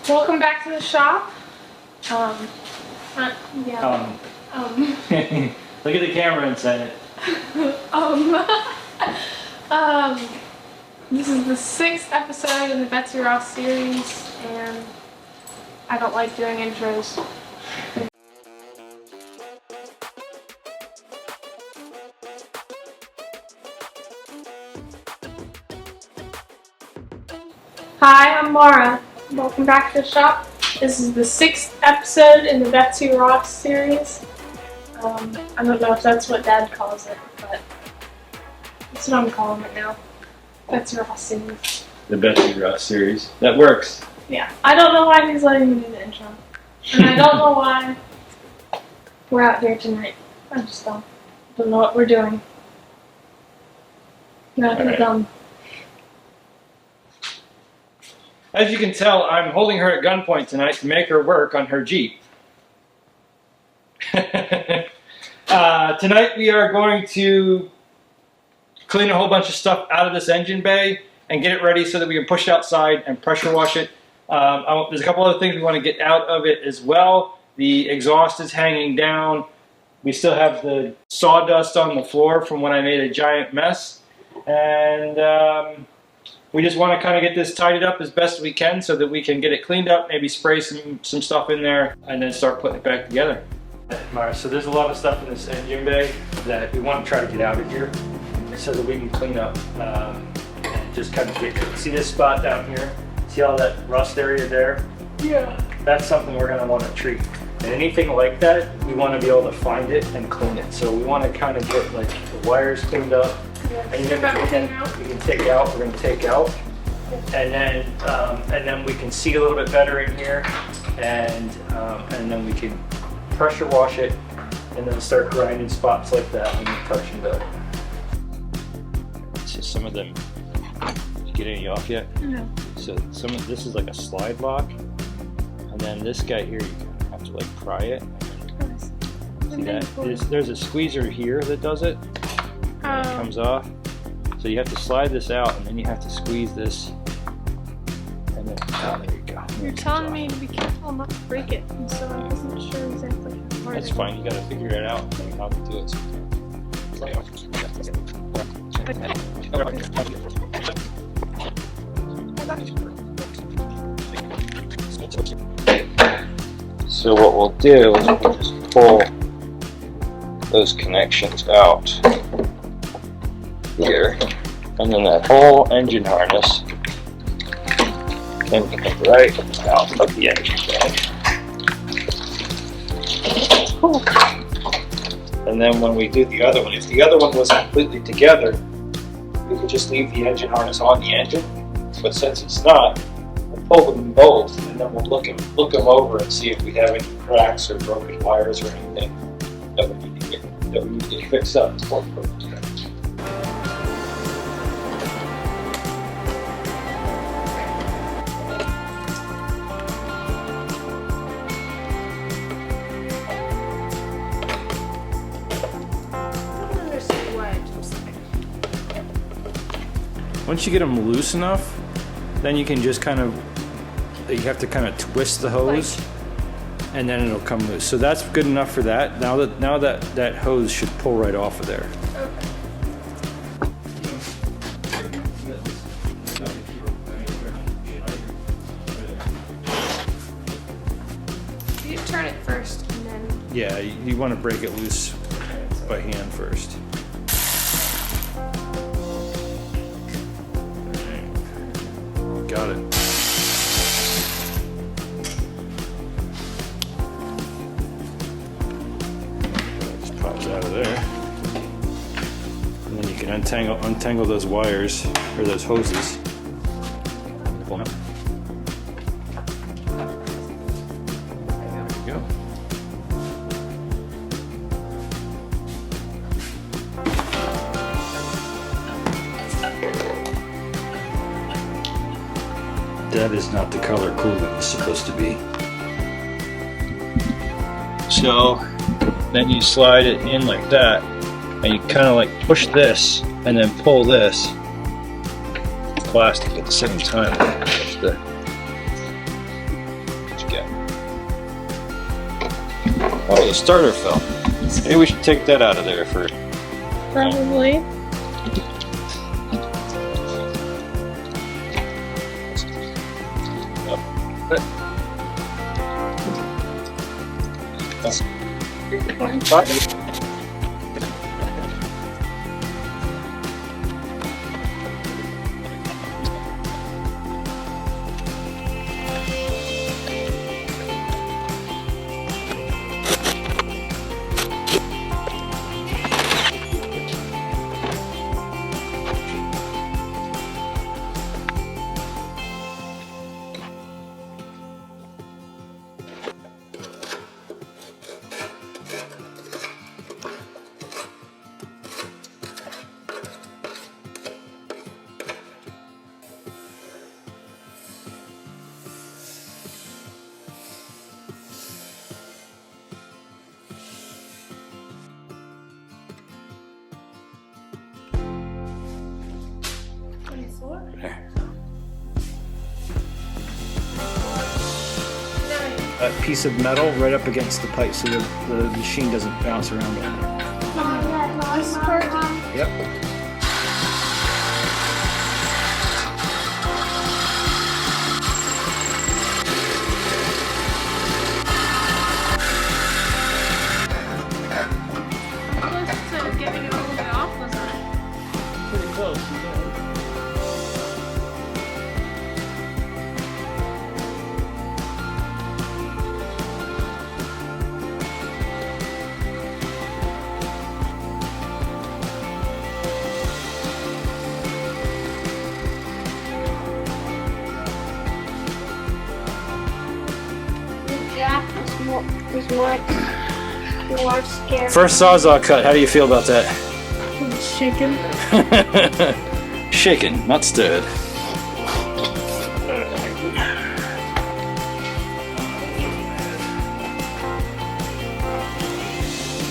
Welcome back to the shop. Yeah. Look at the camera and say it. This is the 6th episode in the betsyRoss series, and I don't like doing intros. Hi, I'm Mara. Welcome back to the shop. This is the 6th episode in the betsyRoss series. I don't know if that's what Dad calls it, but that's what I'm calling it now. betsyRoss series. The betsyRoss series. That works. Yeah. I don't know why he's letting me do the intro. And I don't know why we're out here tonight. I just don't know what we're doing. Nothing dumb. As you can tell, I'm holding her at gunpoint tonight to make her work on her Jeep. Tonight we are going to clean a whole bunch of stuff out of this engine bay and get it ready so that we can push it outside and pressure wash it. There's a couple other things we want to get out of it as well. The exhaust is hanging down. We still have the sawdust on the floor from when I made a giant mess. And we just want to kind of get this tidied up as best we can so that we can get it cleaned up, maybe spray some stuff in there, and then start putting it back together. So there's a lot of stuff in this engine bay that we want to try to get out of here so that we can clean up and just kind of get, see this spot down here? See all that rust area there? Yeah. That's something we're going to want to treat. And anything like that, we want to be able to find it and clean it. So we want to kind of get like the wires cleaned up. And then we can take out, we're going to take out, and then we can see a little bit better in here, and then we can pressure wash it, and then start grinding spots like that when you touch and go. So some of them, did you get any off yet? No. So some of this is like a slide lock, and then this guy here, you kind of have to like pry it. See that? There's a squeezer here that does it. It comes off, so you have to slide this out, and then you have to squeeze this, and then there you go. You're telling me to be careful not to break it, and so I wasn't sure exactly how hard. That's fine. You got to figure it out how to do it. So what we'll do is we'll just pull those connections out here, and then that whole engine harness can come right out of the engine bay. And then when we do the other one, if the other one was completely together, we could just leave the engine harness on the engine. But since it's not, we'll pull them both, and then we'll look them over and see if we have any cracks or broken wires or anything that we need to get fixed up before we put them together. Once you get them loose enough, then you can just you have to kind of twist the hose, and then it'll come loose. So that's good enough for that. Now that hose should pull right off of there. You turn it first, and then. Yeah, you want to break it loose by hand first. Got it. Just pops out of there. And then you can untangle those wires, or those hoses. Pull them out. There you go. That is not the color coolant is supposed to be. So then you slide it in like that, and you kind of like push this and then pull this plastic at the same time. Oh, the starter fell. Maybe we should take that out of there for... Probably. That piece of metal right up against the pipe so the machine doesn't bounce around on it. Yep. Getting it all the way off, wasn't it? Pretty close. More scared. First Sawzall cut, how do you feel about that? Shaken. Shaken, not stirred.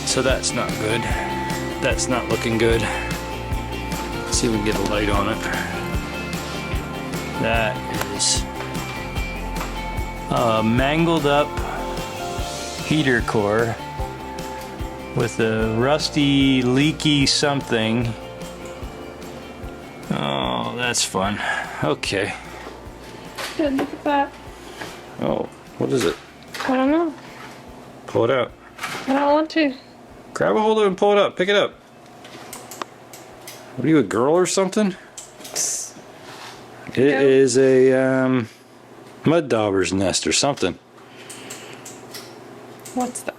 So that's not good. That's not looking good. Let's see if we can get a light on it. That is a mangled up heater core with a rusty, leaky something. Oh, that's fun. Okay. Good, look at that. Oh, what is it? I don't know. Pull it out. I don't want to. Grab a hold of it and pull it up. Pick it up. What are you, a girl or something? It is a mud dauber's nest or something. What's that?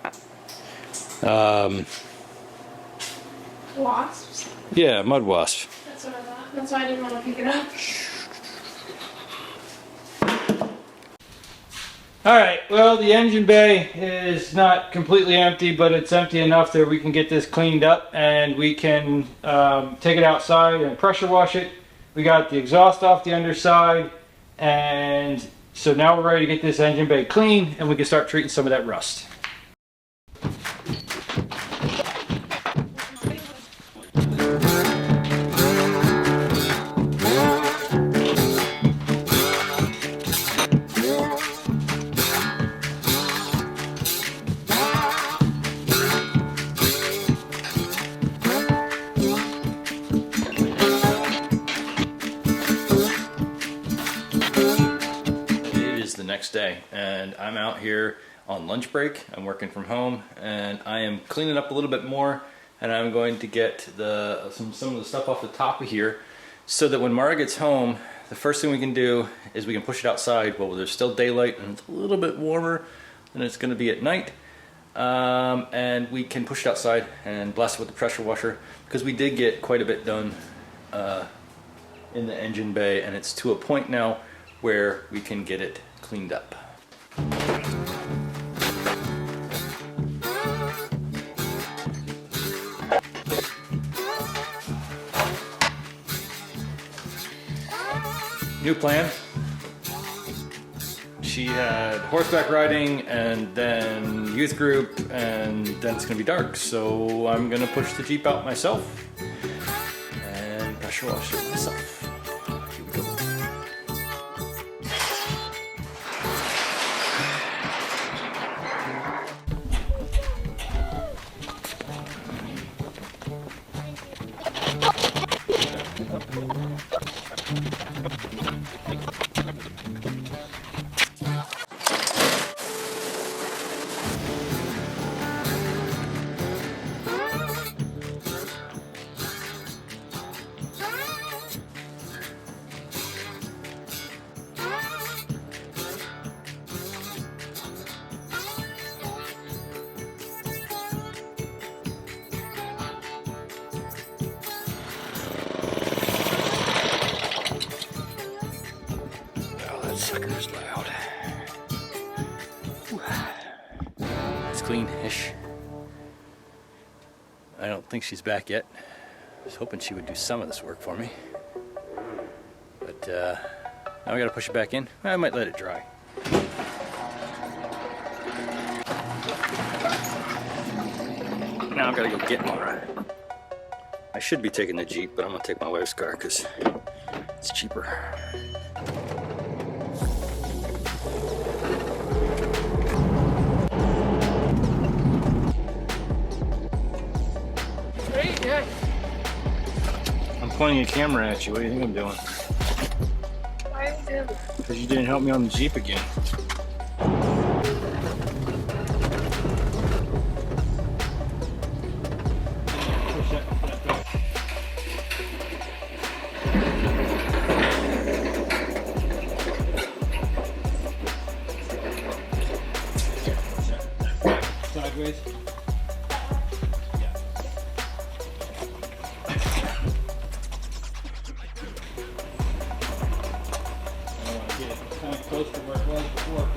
Wasps? Yeah, mud wasp. That's what I thought. That's why I didn't want to pick it up. Alright, well, the engine bay is not completely empty, but it's empty enough that we can get this cleaned up and we can take it outside and pressure wash it. We got the exhaust off the underside, and so now we're ready to get this engine bay clean and we can start treating some of that rust. Next day, and I'm out here on lunch break. I'm working from home and I am cleaning up a little bit more, and I'm going to get some of the stuff off the top of here so that when Mara gets home, the first thing we can do is we can push it outside while there's still daylight and it's a little bit warmer than it's going to be at night, and we can push it outside and blast it with the pressure washer, because we did get quite a bit done in the engine bay, and it's to a point now where we can get it cleaned up. New plan. She had horseback riding and then youth group, and then it's gonna be dark, so I'm gonna push the Jeep out myself and pressure wash it myself. Here we go. out. It's clean-ish. I don't think she's back yet. I was hoping she would do some of this work for me. But now we gotta push it back in. I might let it dry. Now I've gotta go get Mara. I should be taking the Jeep, but I'm gonna take my wife's car because it's cheaper. What are you doing? I'm pointing a camera at you. What do you think I'm doing? Why are you doing that? Because you didn't help me on the Jeep again. Sideways. Kind of close to where it was before.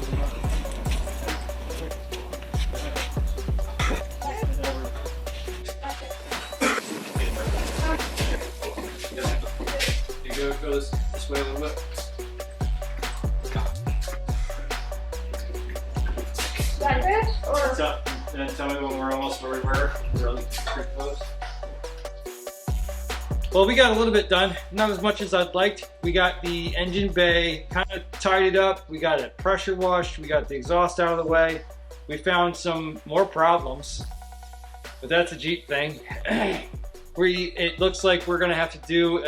You go this way a little bit. Sideways or? And then tell me when we're almost where we were. We're really pretty close. Well, we got a little bit done, not as much as I'd liked. We got the engine bay kind of tidied up. We got it pressure washed. We got the exhaust out of the way. We found some more problems, but that's a Jeep thing. It looks like we're gonna have to do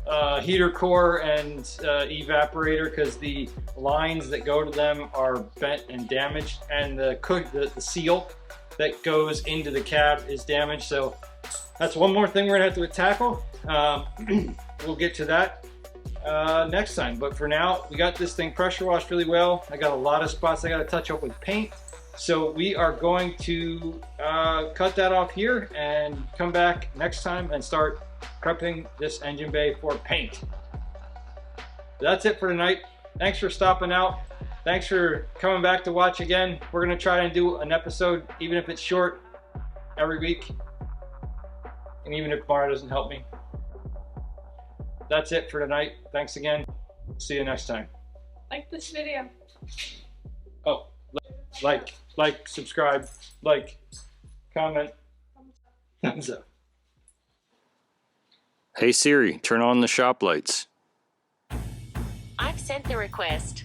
a heater core and evaporator because the lines that go to them are bent and damaged, and the seal that goes into the cab is damaged. So that's one more thing we're gonna have to tackle. We'll get to that next time. But for now, we got this thing pressure washed really well. I got a lot of spots I gotta touch up with paint. So we are going to cut that off here and come back next time and start prepping this engine bay for paint. That's it for tonight. Thanks for stopping out. Thanks for coming back to watch again. We're gonna try and do an episode, even if it's short, every week. And even if Mara doesn't help me. That's it for tonight. Thanks again. See you next time. Like this video. Oh, like, subscribe, comment, thumbs up. Hey Siri, turn on the shop lights. I've sent the request.